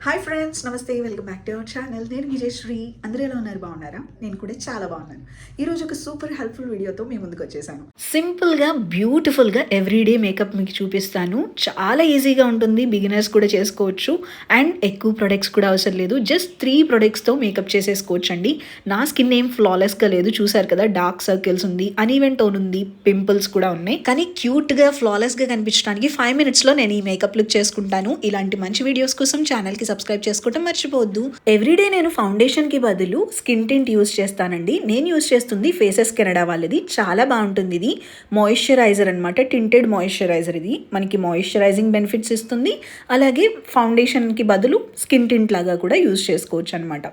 Hi friends, నమస్తే. Welcome back to our channel. నేను విజయశ్రీ. అందరూ ఎలా ఉన్నారు? బాగున్నారా? నేను కూడా చాలా బాగున్నాను. ఈరోజు ఒక సూపర్ హెల్ప్ఫుల్ వీడియోతో మీ ముందుకు వచ్చేసాను. సింపుల్గా, బ్యూటిఫుల్గా ఎవ్రీడే మేకప్ మీకు చూపిస్తాను. చాలా ఈజీగా ఉంటుంది, బిగినర్స్ కూడా చేసుకోవచ్చు. అండ్ ఎక్కువ ప్రొడక్ట్స్ కూడా అవసరం లేదు. జస్ట్ 3 ప్రొడక్ట్స్తో మేకప్ చేసేసుకోవచ్చు అండి. నా స్కిన్ ఏం ఫ్లాలెస్గా లేదు, చూసారు కదా. డార్క్ సర్కిల్స్ ఉంది, అన్ఈవెన్ టోన్ ఉంది, పింపుల్స్ కూడా ఉన్నాయి. కానీ క్యూట్గా, ఫ్లాలెస్గా కనిపించడానికి 5 minutesలో నేను ఈ మేకప్ లుక్ చేసుకుంటాను. ఇలాంటి మంచి వీడియోస్ కోసం ఛానల్కి సబ్స్క్రైబ్ చేసుకోవడం మర్చిపోవద్దు. ఎవ్రీడే నేను ఫౌండేషన్ కి బదులు స్కిన్ టింట్ యూస్ చేస్తానండి. నేను యూస్ చేస్తుంది ఫేసెస్ కెనడా వాళ్ళది. చాలా బాగుంటుంది. ఇది మాయిశ్చరైజర్ అనమాట, టింటెడ్ మాయిశ్చరైజర్. ఇది మనకి మాయిశ్చరైజింగ్ బెనిఫిట్స్ ఇస్తుంది. అలాగే ఫౌండేషన్ కి బదులు స్కిన్ టింట్ లాగా కూడా యూస్ చేసుకోవచ్చు అనమాట.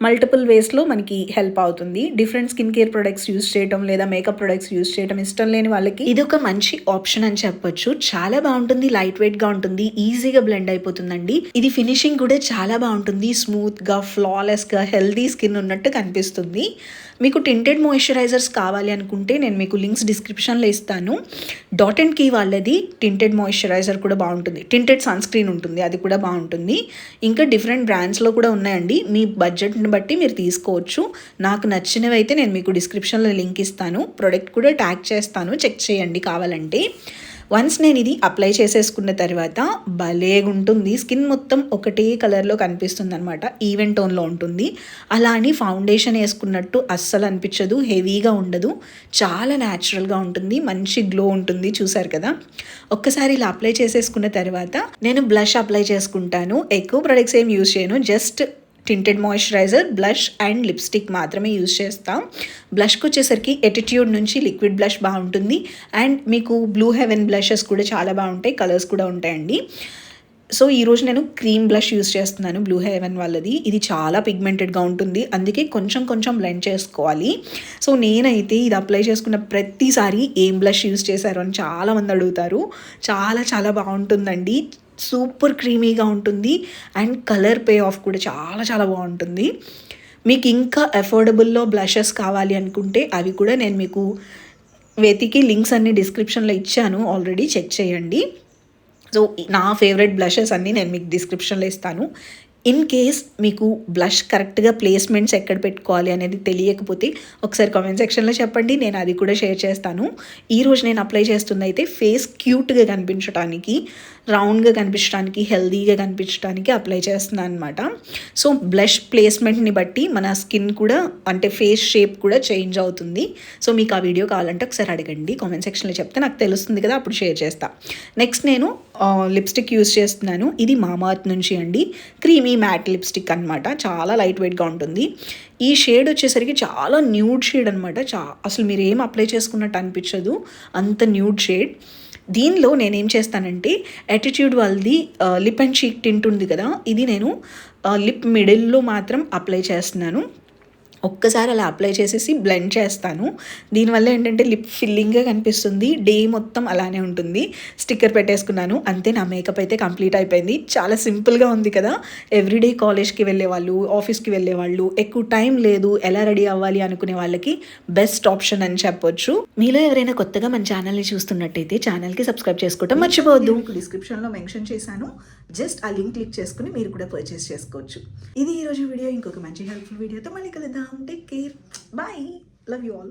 మల్టిపుల్ వేస్ లో మనకి హెల్ప్ అవుతుంది. Different skin care products use చేయడం లేదా మేకప్ ప్రొడక్ట్స్ యూస్ చేయడం ఇష్టం లేని వాళ్ళకి ఇది ఒక మంచి ఆప్షన్ అని చెప్పొచ్చు. చాలా బాగుంటుంది, లైట్ వెయిట్ గా ఉంటుంది, ఈజీగా బ్లెండ్ అయిపోతుందండి. ఇది ఫినిషింగ్ కూడా చాలా బాగుంటుంది. స్మూత్గా, ఫ్లాలెస్గా, హెల్దీ స్కిన్ ఉన్నట్టు కనిపిస్తుంది. మీకు టింటెడ్ మాయిశ్చరైజర్స్ కావాలి అనుకుంటే నేను మీకు లింక్స్ డిస్క్రిప్షన్లో ఇస్తాను. డాట్ అండ్ కీ వాళ్ళది టింటెడ్ మాయిశ్చరైజర్ కూడా బాగుంటుంది. టింటెడ్ సన్ స్క్రీన్ ఉంటుంది, అది కూడా బాగుంటుంది. ఇంకా డిఫరెంట్ బ్రాండ్స్లో కూడా ఉన్నాయండి. మీ బడ్జెట్ని బట్టి మీరు తీసుకోవచ్చు. నాకు నచ్చినవి అయితే నేను మీకు డిస్క్రిప్షన్లో లింక్ ఇస్తాను. ప్రోడక్ట్ కూడా ట్యాగ్ చేస్తాను, చెక్ చేయండి కావాలంటే. వన్స్ నేను ఇది అప్లై చేసేసుకున్న తర్వాత భలేగా ఉంటుంది. స్కిన్ మొత్తం ఒకటే కలర్లో కనిపిస్తుంది అనమాట, ఈవెన్ టోన్లో ఉంటుంది. అలా అని ఫౌండేషన్ వేసుకున్నట్టు అస్సలు అనిపించదు, హెవీగా ఉండదు, చాలా న్యాచురల్గా ఉంటుంది, మంచి గ్లో ఉంటుంది. చూసారు కదా. ఒక్కసారి ఇలా అప్లై చేసేసుకున్న తర్వాత నేను బ్లష్ అప్లై చేసుకుంటాను. ఎక్కువ ప్రొడక్ట్స్ ఏం యూజ్ చేయను, just tinted moisturiser, blush and lipstick మాత్రమే యూజ్ చేస్తాం. బ్లష్కి వచ్చేసరికి ఎటిట్యూడ్ నుంచి లిక్విడ్ బ్లష్ బాగుంటుంది. అండ్ మీకు బ్లూ హెవెన్ బ్లషెస్ కూడా చాలా బాగుంటాయి, కలర్స్ కూడా ఉంటాయండి. సో ఈరోజు నేను క్రీమ్ బ్లష్ యూస్ చేస్తున్నాను, బ్లూ హెవెన్ వాళ్ళది. ఇది చాలా పిగ్మెంటెడ్గా ఉంటుంది, అందుకే కొంచెం కొంచెం బ్లెండ్ చేసుకోవాలి. సో నేనైతే ఇది అప్లై చేసుకున్న ప్రతిసారి ఏం బ్లష్ యూస్ చేశారు అని చాలామంది అడుగుతారు. చాలా చాలా బాగుంటుందండి, సూపర్ క్రీమీగా ఉంటుంది. అండ్ కలర్ పే ఆఫ్ కూడా చాలా చాలా బాగుంటుంది. మీకు ఇంకా అఫోర్డబుల్లో బ్లషెస్ కావాలి అనుకుంటే అవి కూడా నేను మీకు వెతికి లింక్స్ అన్ని డిస్క్రిప్షన్లో ఇచ్చాను ఆల్రెడీ, చెక్ చేయండి. సో నా ఫేవరెట్ బ్లషెస్ అన్నీ నేను మీకు డిస్క్రిప్షన్లో ఇస్తాను. ఇన్ కేస్ మీకు బ్లష్ కరెక్ట్గా ప్లేస్మెంట్స్ ఎక్కడ పెట్టుకోవాలి అనేది తెలియకపోతే ఒకసారి కామెంట్ సెక్షన్లో చెప్పండి, నేను అది కూడా షేర్ చేస్తాను. ఈరోజు నేను అప్లై చేస్తుంది అయితే ఫేస్ క్యూట్గా కనిపించడానికి, రౌండ్గా కనిపించడానికి, హెల్దీగా కనిపించడానికి అప్లై చేస్తున్నాను అనమాట. సో బ్లష్ ప్లేస్మెంట్ని బట్టి మన స్కిన్ కూడా, అంటే ఫేస్ షేప్ కూడా చేంజ్ అవుతుంది. సో మీకు ఆ వీడియో కావాలంటే ఒకసారి అడగండి, కామెంట్ సెక్షన్లో చెప్తే నాకు తెలుస్తుంది కదా, అప్పుడు షేర్ చేస్తా. నెక్స్ట్ నేను లిప్స్టిక్ యూస్ చేస్తున్నాను. ఇది మామాఅర్త్ నుంచి అండి, క్రీమీ మ్యాట్ లిప్స్టిక్ అనమాట. చాలా లైట్ వెయిట్గా ఉంటుంది. ఈ షేడ్ వచ్చేసరికి చాలా న్యూడ్ షేడ్ అనమాట. అసలు మీరు ఏం అప్లై చేసుకున్నట్టు అనిపించదు, అంత న్యూడ్ షేడ్. దీనిలో నేనేం చేస్తానంటే యాటిట్యూడ్ వాళ్ళది లిప్ అండ్ చీక్ టింట్ ఉంది కదా, ఇది నేను లిప్ మిడిల్లో మాత్రం అప్లై చేస్తున్నాను. ఒక్కసారి అలా అప్లై చేసేసి బ్లెండ్ చేస్తాను. దీనివల్ల ఏంటంటే లిప్ ఫిల్లింగ్గా కనిపిస్తుంది, డే మొత్తం అలానే ఉంటుంది. స్టిక్కర్ పెట్టేసుకున్నాను, అంతే. నా మేకప్ అయితే కంప్లీట్ అయిపోయింది. చాలా సింపుల్గా ఉంది కదా. ఎవ్రీడే కాలేజ్కి వెళ్ళే వాళ్ళు, ఆఫీస్కి వెళ్ళే వాళ్ళు, ఎక్కువ టైం లేదు, ఎలా రెడీ అవ్వాలి అనుకునే వాళ్ళకి బెస్ట్ ఆప్షన్ అని చెప్పొచ్చు. మీలో ఎవరైనా కొత్తగా మన ఛానల్ని చూస్తున్నట్టయితే ఛానల్కి సబ్స్క్రైబ్ చేసుకోవడం మర్చిపోవద్దు. డిస్క్రిప్షన్లో మెన్షన్ చేశాను, జస్ట్ ఆ లింక్ క్లిక్ చేసుకుని మీరు కూడా పర్చేస్ చేసుకోవచ్చు. ఇది ఈరోజు వీడియో. ఇంకొక మంచి హెల్ప్ఫుల్ వీడియోతో మళ్ళీ కలుద్దాం. Take care. Bye. Love you all.